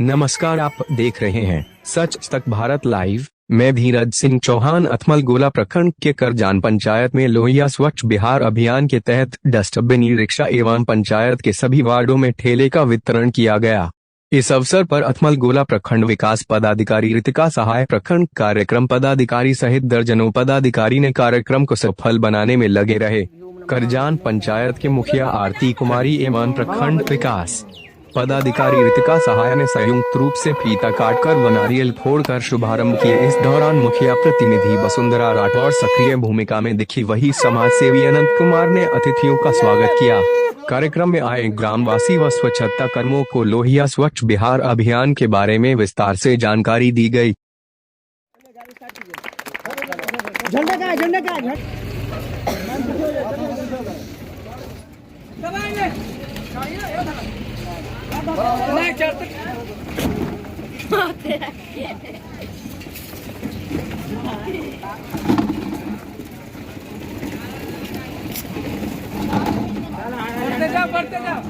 नमस्कार, आप देख रहे हैं सच तक भारत लाइव। मैं धीरज सिंह चौहान। अथमल गोला प्रखंड के करजान पंचायत में लोहिया स्वच्छ बिहार अभियान के तहत डस्टबिन, ई रिक्शा एवं पंचायत के सभी वार्डों में ठेले का वितरण किया गया। इस अवसर पर अथमल गोला प्रखंड विकास पदाधिकारी रितिका सहाय, प्रखंड कार्यक्रम पदाधिकारी सहित दर्जनों पदाधिकारी ने कार्यक्रम को सफल बनाने में लगे रहे। करजान पंचायत के मुखिया आरती कुमारी एवं प्रखंड विकास पदाधिकारी रितिका सहाय ने संयुक्त रूप से फीता काटकर व नारियल फोड़कर शुभारंभ किए। इस दौरान मुखिया प्रतिनिधि वसुंधरा राठौर सक्रिय भूमिका में दिखी। वही समाज सेवी अनंत कुमार ने अतिथियों का स्वागत किया। कार्यक्रम में आए ग्रामवासी व स्वच्छता कर्मियों को लोहिया स्वच्छ बिहार अभियान के बारे में विस्तार से जानकारी दी गई। बढ़ते जाओ।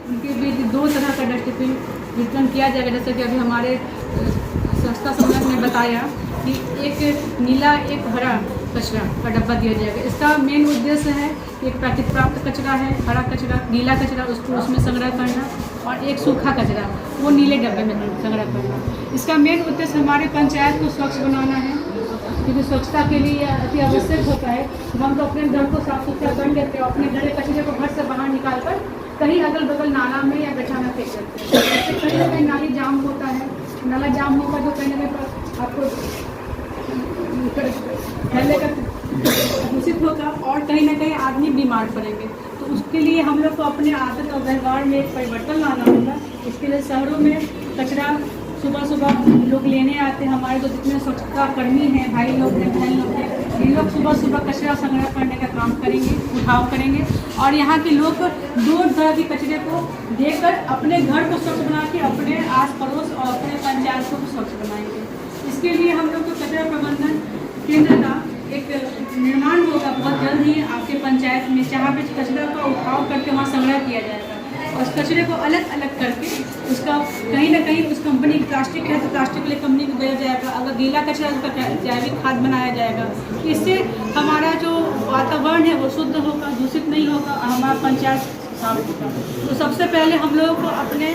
उनके बीच दो तरह का डस्टबिन वितरण किया जाएगा। जैसे कि अभी हमारे संस्था समूह ने बताया कि एक नीला एक हरा कचरा का डब्बा दिया जाएगा। इसका मेन उद्देश्य है एक प्राकृतिक प्राप्त कचरा है, हरा कचरा, गीला कचरा उसको उसमें संग्रह करना, और एक सूखा कचरा वो नीले डब्बे में संग्रह करना। इसका मेन उद्देश्य हमारे पंचायत को स्वच्छ बनाना है, क्योंकि स्वच्छता के लिए अति आवश्यक होता है। हम तो अपने घर को साफ सुथरा कर लेते हैं, अपने घर कचरे को घर से बाहर निकाल कर कहीं अगल बगल नाला में या गड्ढा में फेंक सकते हैं। इससे कहीं ना कहीं नाली जाम होता है, नाला जाम होगा जो कहीं ना कहीं आपको फैलने का दूषित होगा और कहीं ना कहीं आदमी बीमार पड़ेंगे। तो उसके लिए हम लोग को अपने आदत और व्यवहार में एक परिवर्तन लाना होगा। इसके लिए शहरों में कचरा सुबह सुबह लोग लेने आते हैं। हमारे जो जितने स्वच्छता कर्मी हैं, भाई लोग हैं, बहन लोग हैं, ये लोग सुबह सुबह कचरा संग्रह करने का काम करेंगे, उठाव करेंगे, और यहाँ के लोग दो तरह के कचरे को देकर अपने घर को स्वच्छ बना के अपने आस पड़ोस और अपने पंचायत को स्वच्छ बनाएंगे। इसके लिए हम लोग को कचरा प्रबंधन केंद्र का एक निर्माण होगा बहुत जल्द ही आपके पंचायत में, जहाँ पे कचरा का उठाव करके वहाँ संग्रह किया जाएगा और उस कचरे को अलग अलग करके उसका कहीं ना कहीं उस कंपनी की प्लास्टिक है तो प्लास्टिक वाली कंपनी को दिया जाएगा। अगर गीला कचरा उसका जैविक खाद बनाया जाएगा। इससे हमारा जो वातावरण है वो शुद्ध होगा, दूषित नहीं होगा और हमारा पंचायत साफ होगा। तो सबसे पहले हम लोगों को अपने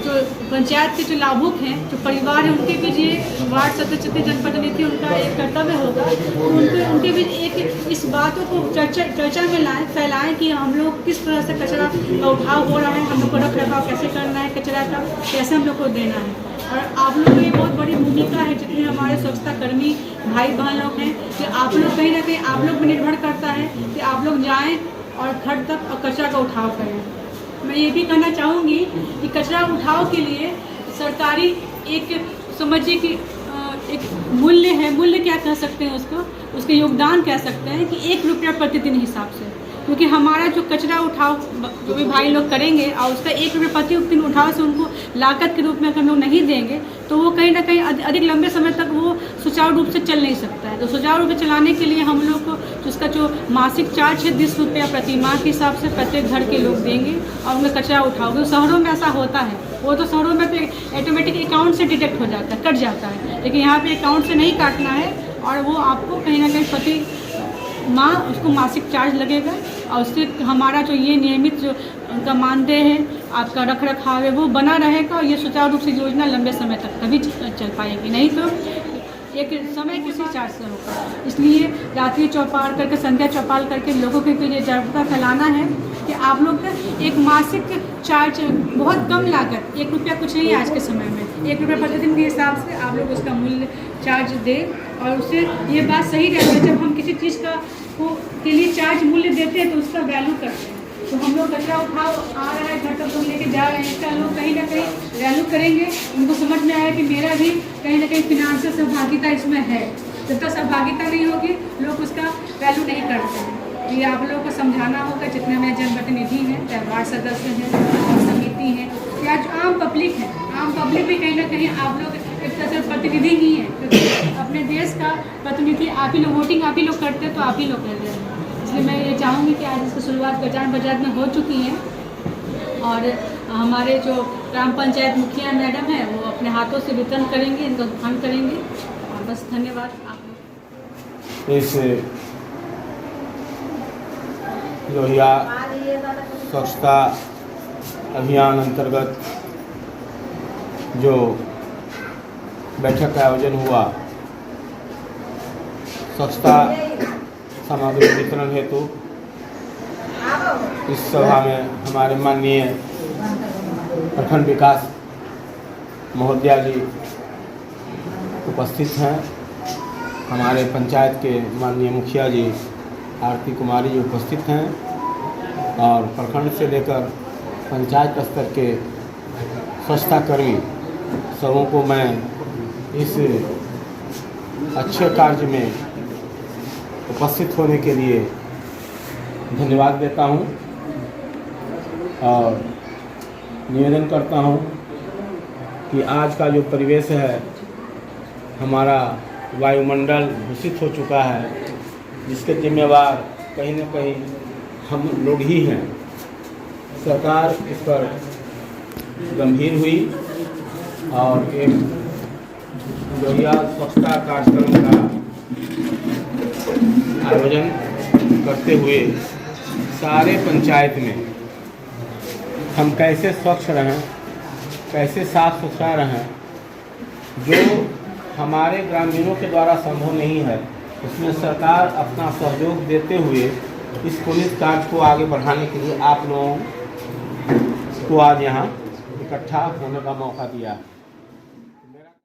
जो पंचायत के जो लाभुक हैं, जो परिवार हैं, उनके बीच ये वार्ड सदस्य, जनप्रतिनिधि, उनका एक कर्तव्य होगा। तो उनके बीच एक इस बातों को चर्चा में लाएं, फैलाएं कि हम लोग किस तरह से कचरा का उठाव हो रहा है, हम लोग को रख रखाव कैसे करना है, कचरा का कैसे हम लोग को देना है। और आप लोग की बहुत बड़ी भूमिका है, जितने हमारे स्वच्छता कर्मी भाई बहन लोग हैं, कि आप लोग कहीं ना कहीं आप लोग पर निर्भर करता है कि आप लोग जाएँ और घर तक कचरा का उठाव करें। मैं ये भी कहना चाहूँगी कि कचरा उठाव के लिए सरकारी एक समझिए कि एक मूल्य है, मूल्य क्या कह सकते हैं उसको, उसके योगदान कह सकते हैं कि 1 रुपया प्रतिदिन हिसाब से, क्योंकि हमारा जो कचरा उठाव जो भी भाई लोग करेंगे और उसका 1 रुपये प्रतिदिन उठाव से उनको लागत के रूप में हम लोग नहीं देंगे तो वो कहीं ना कहीं अधिक लंबे समय तक वो सुचारू रूप से चल नहीं सकता है। तो सुचारू रूप से चलाने के लिए हम लोग को उसका जो मासिक चार्ज है 20 रुपया प्रति माह के हिसाब से प्रत्येक घर के लोग देंगे और उनका कचरा उठाओगे। शहरों में ऐसा होता है, वो तो शहरों में तो ऑटोमेटिक अकाउंट से डिटेक्ट हो जाता है, कट जाता है, लेकिन यहाँ पे अकाउंट से नहीं काटना है और वो आपको कहीं ना कहीं प्रति माह उसको मासिक चार्ज लगेगा और उससे हमारा जो ये नियमित जो उनका मानदेय है आपका रख रखाव है वो बना रहेगा और ये सुचारू रूप से योजना लंबे समय तक तभी चल पाएगी, नहीं तो एक समय किसी चार्ज से होगा। इसलिए रात्रि चौपाल करके, संध्या चौपाल करके लोगों के ये जागरूकता फैलाना है कि आप लोग एक मासिक चार्ज, बहुत कम लागत, 1 रुपया कुछ नहीं है आज के समय में, 1 रुपया प्रतिदिन के हिसाब से आप लोग उसका मूल्य चार्ज दें। और उससे ये बात सही रहती है, जब हम किसी चीज़ के लिए चार्ज मूल्य देते हैं तो उसका वैल्यू करते हैं। तो हम लोग कचरा उठाओ आ रहा है घर तक, तुम लेके जा रहे हैं, इसका लोग कहीं ना कहीं वैल्यू करेंगे, उनको समझ में आया कि मेरा भी कहीं ना कहीं फिनांशियल सहभागिता इसमें है। जब तक सहभागिता नहीं होगी लोग उसका वैल्यू नहीं करते हैं। तो ये आप लोगों को समझाना होगा, जितने मेरे जनप्रतिनिधि हैं, चाहे वार्ड सदस्य हैं, समिति हैं, या जो आम पब्लिक है, आम पब्लिक भी कहीं ना कहीं आप लोग एक तरह से प्रतिनिधि ही हैं, क्योंकि अपने देश का प्रतिनिधि आप ही लोग, वोटिंग आप ही लोग करते हैं, तो आप ही लोग कर रहे हैं। इसलिए मैं ये चाहूँगी कि आज इसकी शुरुआत बाजार में हो चुकी है और हमारे जो ग्राम पंचायत मुखिया मैडम है वो अपने हाथों से वितरण करेंगे, इनका उद्घाटन करेंगे। और बस धन्यवाद आप लोग। इस लोहिया स्वच्छता अभियान अंतर्गत जो बैठक का आयोजन हुआ, स्वच्छता सामग्री वितरण हेतु, इस सभा में हमारे माननीय प्रखंड विकास महोदया जी उपस्थित हैं, हमारे पंचायत के माननीय मुखिया जी आरती कुमारी जी उपस्थित हैं और प्रखंड से लेकर पंचायत स्तर के स्वच्छता कर्मी सबों को मैं इस अच्छे कार्य में उपस्थित होने के लिए धन्यवाद देता हूं और निवेदन करता हूं कि आज का जो परिवेश है, हमारा वायुमंडल दूषित हो चुका है, जिसके जिम्मेवार कहीं न कहीं हम लोग ही हैं। सरकार इस पर गंभीर हुई और एक लोहिया स्वच्छता कार्यक्रम का आयोजन करते हुए सारे पंचायत में हम कैसे स्वच्छ रहें, कैसे साफ सुथरा रहें, जो हमारे ग्रामीणों के द्वारा संभव नहीं है, उसमें सरकार अपना सहयोग देते हुए इस पुलिस कार्य को आगे बढ़ाने के लिए आप लोगों को आज यहाँ इकट्ठा होने का मौका दिया।